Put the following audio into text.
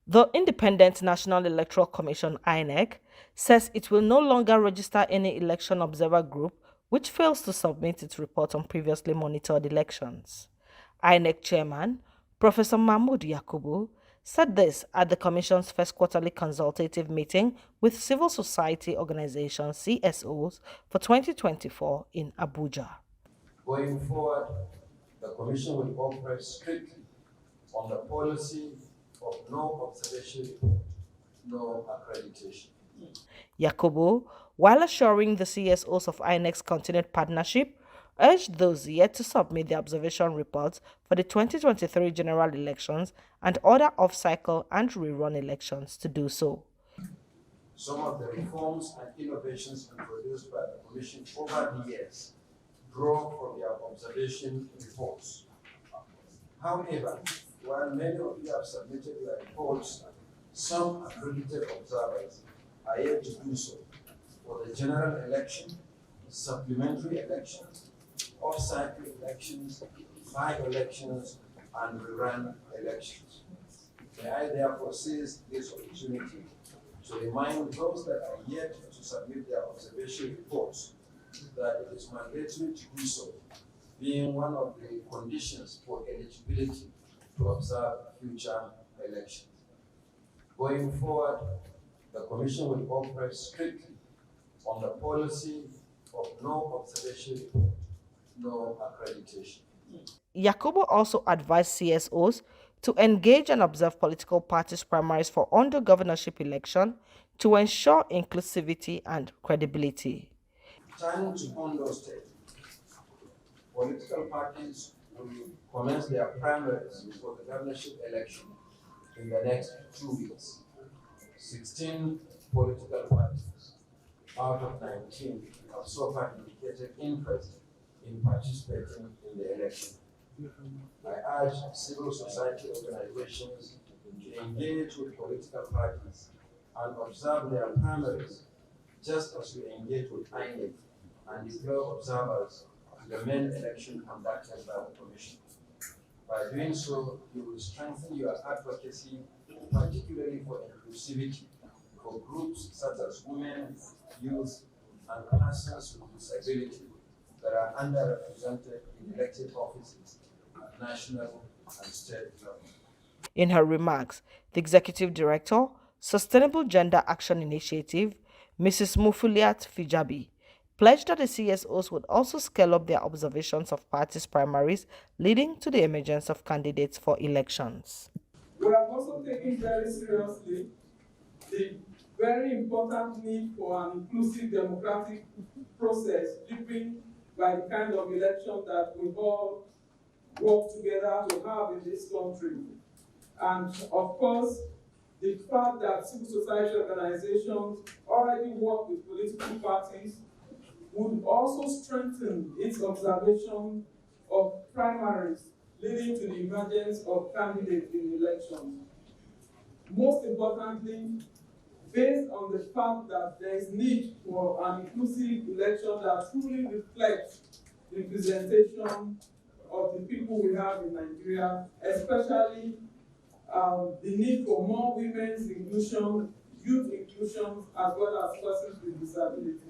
The Independent National Electoral Commission (INEC) says it will no longer register any election observer group which fails to submit its report on previously monitored elections. INEC chairman, Professor Mahmoud Yakubu, said this at the Commission's first quarterly consultative meeting with civil society organizations (CSOs) for 2024 in Abuja. Going forward, the Commission will operate strictly on the policy of no observation report, no accreditation. Yakubu, while assuring the CSOs of INEC's continued partnership, urged those yet to submit their observation reports for the 2023 general elections and other off-cycle and rerun elections to do so. Some of the reforms and innovations introduced by the Commission over the years draw from their observation reports. However, while many of you have submitted their reports, some accredited observers are yet to do so for the general election, supplementary elections, off-cycle elections, by-elections, and rerun elections. May I therefore seize this opportunity to remind those that are yet to submit their observation reports that it is mandatory to do so, being one of the conditions for eligibility to observe future elections. Going forward, the Commission will operate strictly on the policy of no observation report, no accreditation. Yakubu also advised CSOs to engage and observe political parties' primaries for under-governorship election to ensure inclusivity and credibility. Turning to Ondo State, political parties will commence their primaries for the governorship election in the next 2 weeks. 16 political parties out of 19 have so far indicated interest in participating in the election. I urge civil society organizations to engage with political parties and observe their primaries, just as we engage with INEC and deploy observers to the main election conducted by the Commission. By doing so, you will strengthen your advocacy, particularly for inclusivity for groups such as women, youth, and persons with disability that are underrepresented in elected offices at national and state level. In her remarks, the Executive Director, Sustainable Gender Action Initiative, Mrs. Mufuliat Fijabi, pledged that the CSOs would also scale up their observations of parties' primaries, leading to the emergence of candidates for elections. We have also taken very seriously the very important need for an inclusive democratic process driven by the kind of election that we all work together to have in this country. And of course, the fact that civil society organizations already work with political parties would also strengthen its observation of primaries leading to the emergence of candidates in elections. Most importantly, based on the fact that there is need for an inclusive election that truly reflects the representation of the people we have in Nigeria, especially the need for more women's inclusion, youth inclusion, as well as persons with disabilities.